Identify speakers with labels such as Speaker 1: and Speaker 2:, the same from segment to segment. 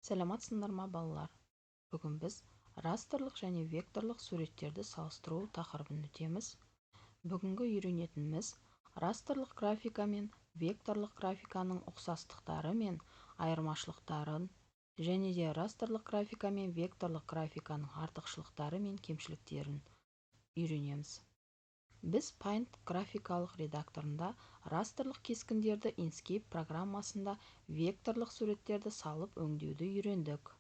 Speaker 1: Сәлеметсіңдер ма балалар? Бүгін біз растрлық және векторлық суреттерді салыстыру тақырыбын өтеміз. Бүгінгі үйренетініміз растрлық графика мен векторлық графиканың ұқсастықтары мен айырмашылықтарын және де растрлық графика мен векторлық графиканың артықшылықтары мен кемшіліктерін үйренеміз. Біз Paint графикалық редакторында растрлық кескіндерді Inkscape программасында векторлық суреттерді салып өңдеуді үйрендік.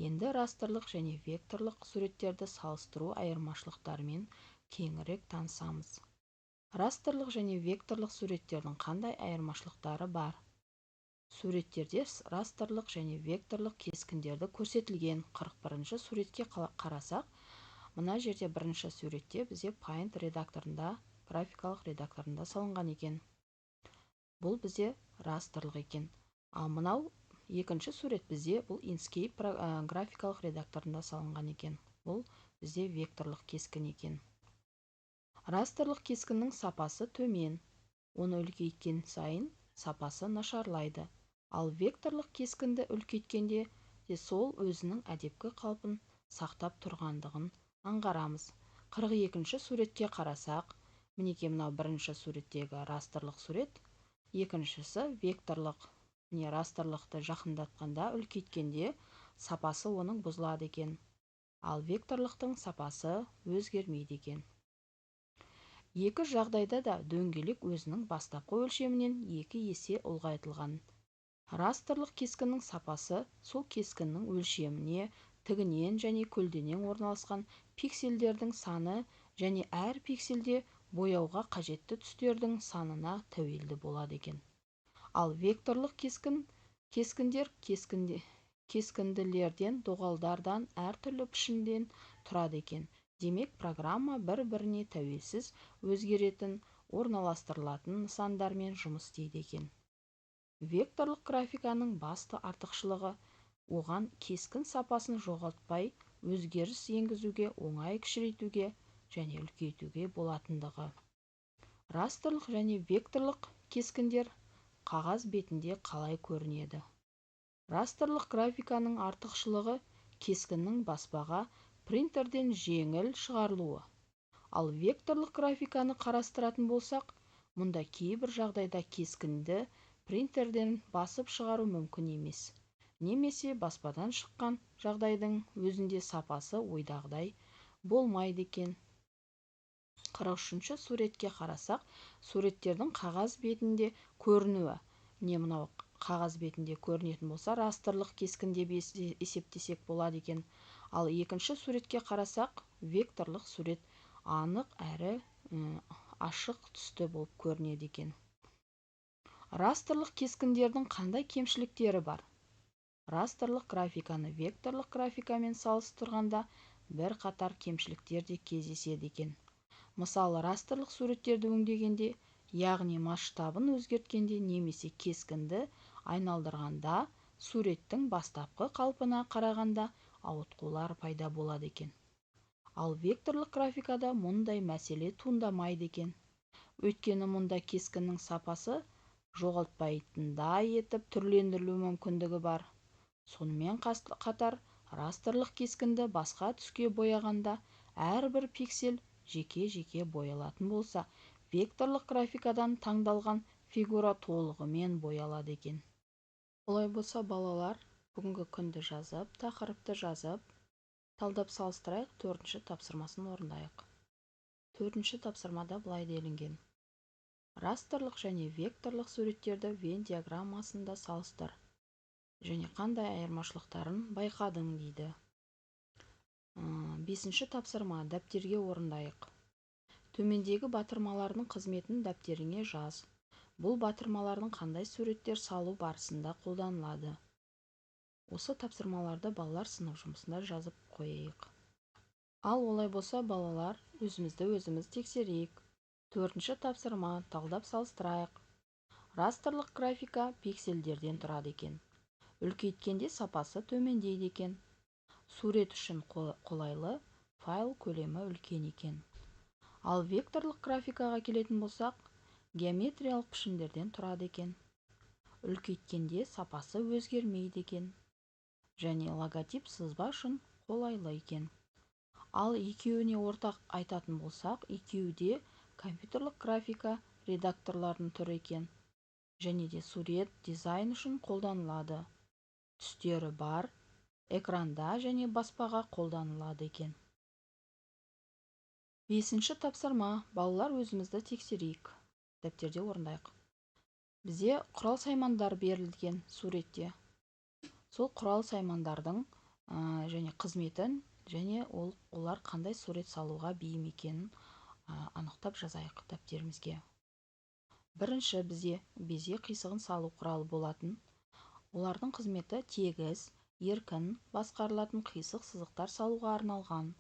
Speaker 1: Енді растрлық және векторлық суреттерді салыстыру айырмашылықтарымен кеңірек танысамыз. Растрлық және векторлық суреттердің қандай айырмашылықтары бар? Суреттерде растрлық және векторлық кескіндерді көрсетілген. 41-ші суретке қарасақ, мына жерде бірінші суретте бізде Paint редакторында, графикалық редакторында салынған екен. Бұл бізде растрлық екен. Ал мынау екінші сурет бізде бұл Inkscape графикалық редакторында салынған екен. Бұл бізде векторлық кескін екен. Растрлық кескіннің сапасы төмен. Оны үлкейткен сайын сапасы нашарлайды. Ал векторлық кескінді үлкейткенде сол өзінің әдепкі қалпын сақтап тұрғандығын аңғарамыз. 42-ші суретке қарасақ, мінекей мынау бірінші суреттегі растрлық сурет, екіншісі векторлық. Міне растрлықты жақындатқанда, үлкейткенде сапасы оның бұзылады екен. Ал векторлықтың сапасы өзгермейді екен. Екі жағдайда да дөңгелек өзінің бастапқы өлшемінен 2 есе ұлғайтылған. Растрлық кескіннің сапасы сол кескіннің өлшеміне, тігінен және көлденең орналасқан пиксельдердің саны және әр пиксельде бояуға қажетті түстердің санына тәуелді болады екен. Ал векторлық кескіндер кескінділерден, доғалдардан әртүрлі пішінден тұрады екен. Демек, программа бір-біріне тәуелсіз өзгеретін, орналастырылатын нысандармен жұмыс істейді екен. Векторлық графиканың басты артықшылығы оған кескін сапасын жоғалтпай, өзгеріс енгізуге, оңай кішірейтуге және үлкейтуге болатындығы. Растрлық және векторлық кескіндер қағаз бетінде қалай көрінеді? Растрлық графиканың артықшылығы кескіннің баспаға принтерден жеңіл шығарылуы. Ал векторлық графиканы қарастыратын болсақ, мұнда кейбір жағдайда кескінді принтерден басып шығару мүмкін емес. Немесе баспадан шыққан жағдайдың өзінде сапасы ойдағыдай болмайды екен. 43-ші суретке қарасақ, суреттердің қағаз бетінде көрінуі. Не мынау қағаз бетінде көрінетін болса, растрлық кескін деп есептесек болады екен. Ал екінші суретке қарасақ, векторлық сурет анық әрі ашық түсті болып көрінеді екен. Растрлық кескіндердің қандай кемшіліктері бар? Растрлық графиканы векторлық графикамен салыстырғанда бір қатар кемшіліктер де кездеседі екен. Мысалы, растрлық суреттерді өңдегенде, яғни масштабын өзгерткенде немесе кескінді айналдырғанда, суреттің бастапқы қалпына қарағанда ауытқулар пайда болады екен. Ал векторлық графикада мұндай мәселе туындамайды екен. Өйткені мұнда кескіннің сапасы жоғалтпайтындай етіп түрлендірілу мүмкіндігі бар. Сонымен қатар, растрлық кескінді басқа түске бояғанда әрбір пиксель жеке-жеке боялатын болса, векторлық графикадан таңдалған фигура толығымен боялады екен. Олай болса, балалар, бүгінгі күнді жазып, тақырыпты жазып, талдап салыстырайық, 4-ші тапсырмасын орындайық. 4-ші тапсырмада былай делінген. Растрлық және векторлық суреттерді Вен диаграммасында салыстыр және қандай айырмашылықтарын байқадың дейді. 5-ші тапсырма, дәптерге орындайық. Төмендегі батырмалардың қызметін дәптеріңе жаз. Бұл батырмалардың қандай суреттер салу барысында қолданылады? Осы тапсырмаларды балалар сынып жұмысында жазып қойайық. Ал олай болса, балалар, өзіміз тексерейік. 4-ші тапсырма, талдап салыстырайық. Растрлық графика пиксельдерден тұрады екен. Үлкейткенде сапасы төмендейді екен. Сурет үшін қолайлы, файл көлемі үлкен екен. Ал векторлық графикаға келетін болсақ, геометриялық пішіндерден тұрады екен. Үлкейткенде сапасы өзгермейді екен. және логотип сызба үшін қолайлы екен. Ал екеуіне ортақ айтатын болсақ, екеуі де компьютерлік графика редакторларының түрі екен, және де сурет дизайн үшін қолданылады. Түстері бар, экранда және баспаға қолданылады екен. 5-ші тапсырма. Балалар, өзімізді тексерейік. Дәптерде орындайық. Бізде құрал-саймандар берілген суретте. Сол құрал-саймандардың және қызметін және олар қандай сурет салуға бейім екенін анықтап жазайық дәптерімізге. Бірінші, бізде безе қисығын салу құралы болатын. Олардың қызметі тегіс, еркін басқарылатын қисық сызықтар салуға арналған.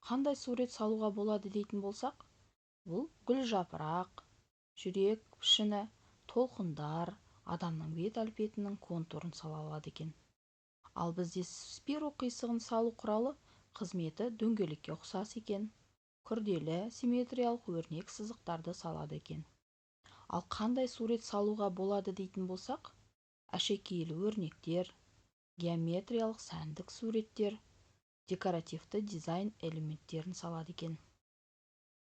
Speaker 1: Қандай сурет салуға болады дейтін болсақ, бұл гүл жапырақ, жүрек пішіні, толқындар, адамның бет әлпетінің контурын сала алады екен. Ал бізде спиру қисығын салу құралы қызметі дөңгелекке ұқсас екен. Күрделі симметриялық өрнек сызықтарды салады екен. Ал қандай сурет салуға болады дейтін болсақ, әшекейлі өрнектер, геометриялық сәндік суреттер, декоративті дизайн элементтерін салады екен.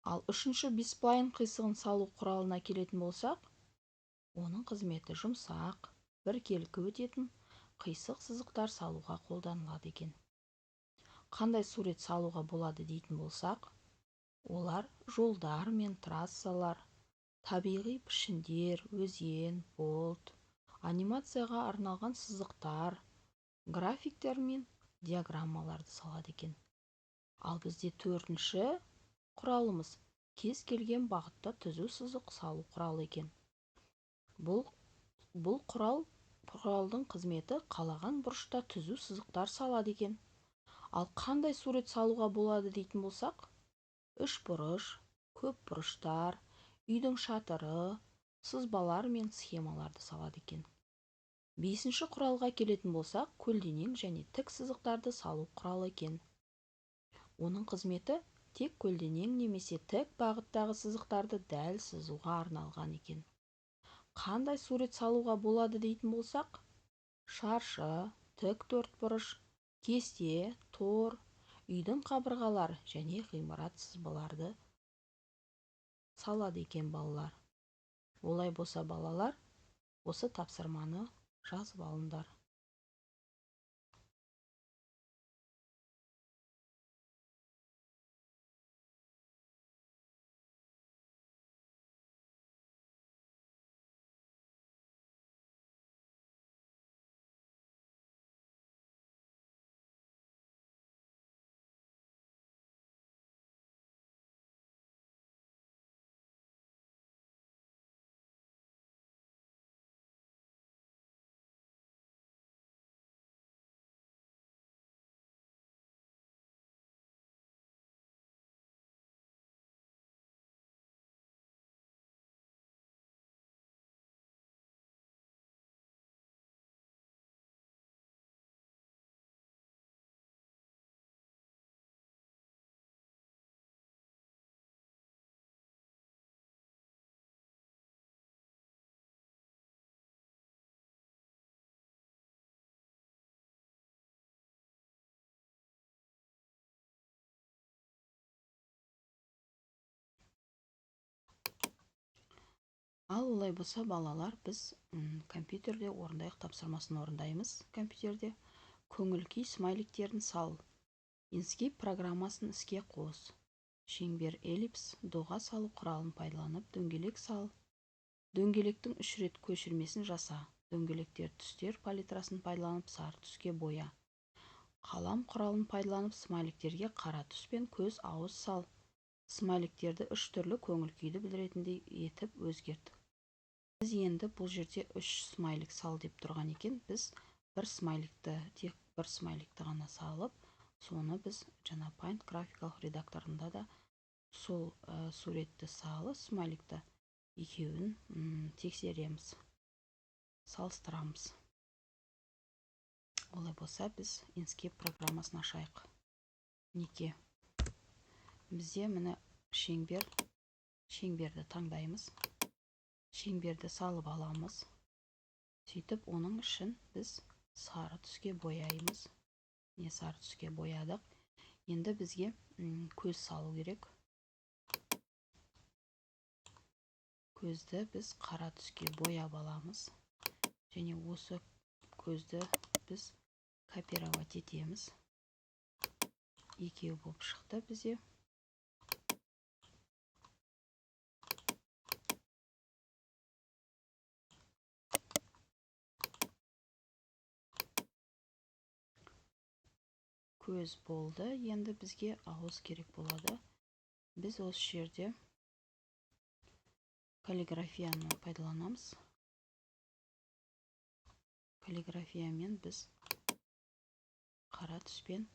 Speaker 1: Ал үшінші бисплайн қисығын салу құралына келетін болсақ, оның қызметі жұмсақ, біркелкі өтетін қисық сызықтар салуға қолданылады екен. Қандай сурет салуға болады дейтін болсақ, олар жолдар мен трассалар, табиғи пішіндер, өзен, болт, анимацияға арналған сызықтар, графиктер мен диаграммаларды салады екен. Ал бізде 4-ші құралымыз кез келген бағытта түзу сызық салу құралы екен. Бұл құралдың қызметі қалаған бұрышта түзу сызықтар салады екен. Ал қандай сурет салуға болады дейтін болсақ, үш бұрыш, көп бұрыштар, үйдің шатыры, сызбалар мен схемаларды салады екен. 5-ші құралға келетін болсақ, көлденең және тік сызықтарды салу құралы екен. Оның қызметі тек көлденең немесе тік бағыттағы сызықтарды дәл сызуға арналған екен. Қандай сурет салуға болады дейтін болсақ, шаршы, тік төртбұрыш, кесте, тор, үйдің қабырғалары және ғимарат сызбаларды салады екен балалар. Олай болса балалар, осы тапсырманы жазып алыңдар. Ал олай болса балалар, біз компьютерде орындайық тапсырмасын орындаймыз. Компьютерде көңіл-күй смайликтерін сал. Inkscape программасын іске қос. Шеңбер, эллипс, доға салу құралын пайдаланып дөңгелек сал. Дөңгелектің 3 рет көшірмесін жаса. Дөңгелектер түстер палитрасын пайдаланып сары түске боя. Қалам құралын пайдаланып смайликтерге қара түспен көз, ауыз сал. Смайликтерді 3 түрлі көңіл-күйді білдіретіндей етіп өзгерт. Біз енді бұл жерде 3 смайлик сал деп тұрған екен. Біз тек бір смайликті ғана салып, соны біз жаңа Paint графикалық редакторында да сол суретті салып, смайликті екеуін тексереміз, салыстырамыз. Олай болса, біз Inkscape программасын ашайық. Неке. Бізде міне шеңберді таңдаймыз. Шеңберді салып аламыз. Сөйтіп, оның үшін біз сары түске бояймыз. Сары түске боядық. Енді бізге көз салу керек. Көзді біз қара түске бояп аламыз. Және осы көзді біз копировать етеміз. Екеу болып шықты бізде. Көз болды. Енді бізге ауыз керек болады. Біз осы жерде каллиграфияны пайдаланамыз. Каллиграфиямен біз қара түспен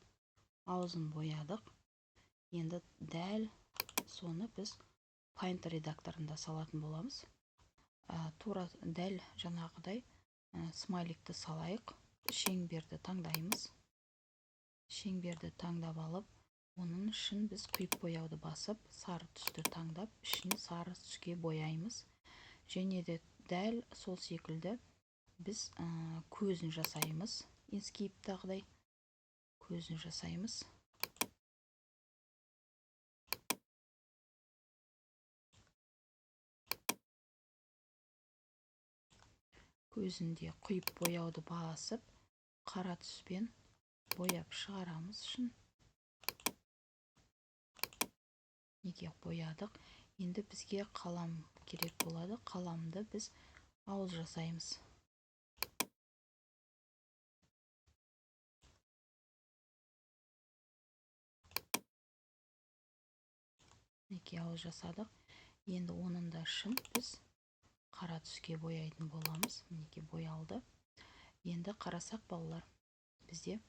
Speaker 1: аузын боядық. Енді дәл соны біз Paint редакторында салатын боламыз. Тура дәл жаңағыдай смайликті салайық. Шеңберді таңдаймыз. Шеңберді таңдап алып, оның үшін біз құйып бояуды басып, сары түсті таңдап, ішін сары түске бояймыз. Және де дәл сол секілді біз көзін жасаймыз. Инскейптағыдай көзін жасаймыз. Көзінде құйып бояуды басып, қара түспен бояп шығарамыз үшін. Неге боядық? Енді бізге қалам керек болады. Қаламды біз ауыз жасаймыз. Неге ауыз жасадық? Енді оның да ішін біз қара түске бояйтын боламыз. Неге боялды? Енді қарасақ балалар, бізде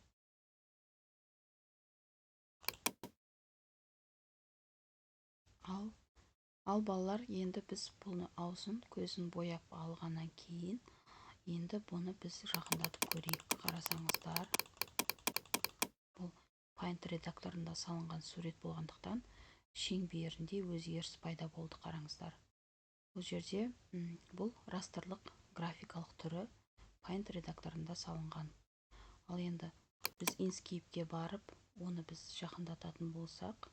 Speaker 1: Ал балалар, енді біз бұны аузын, көзін бояп алғаннан кейін, енді бұны біз жақындатып көрейік. Қарасаңыздар, бұл Paint редакторында салынған сурет болғандықтан, шеңберінде өзгеріс пайда болды, қараңыздар. Бұл жерде бұл растрлық графикалық түрі Paint редакторында салынған. Ал енді біз Inkscape'ке барып, оны біз жақындататын болсақ,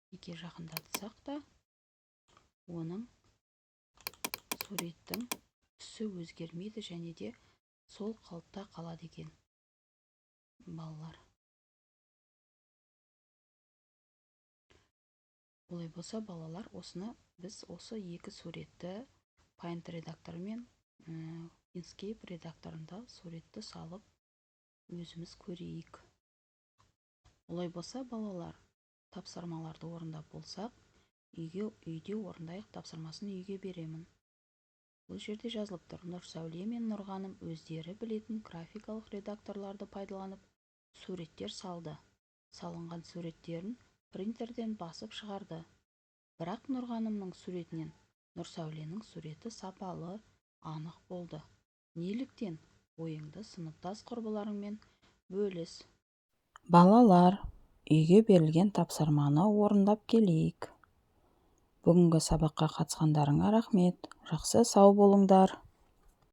Speaker 1: неге жақындатсақ та, оның суреттің түсі өзгермейді және де сол қалыпта қалады екен, балалар. Олай болса, балалар, осыны біз осы екі суретті Paint редакторы мен Inkscape редакторында суретті салып өзіміз көрейік. Олай болса, балалар, тапсырмаларды орындап болсақ, үйде орындайық, тапсырмасын үйге беремін. Бұл жерде жазылып тұр: Нұрсәуле мен Нұрғаным өздері білетін графикалық редакторларды пайдаланып суреттер салды. Салынған суреттерін принтерден басып шығарды. Бірақ Нұрғанымның суретінен Нұрсәуленің суреті сапалы, анық болды. Неліктен? Ойыңды сыныптас құрбыларыңмен бөліс. Балалар, үйге берілген тапсырманы орындап келейік. Бүгінгі сабаққа қатысқандарыңа рахмет. Жақсы сау болыңдар.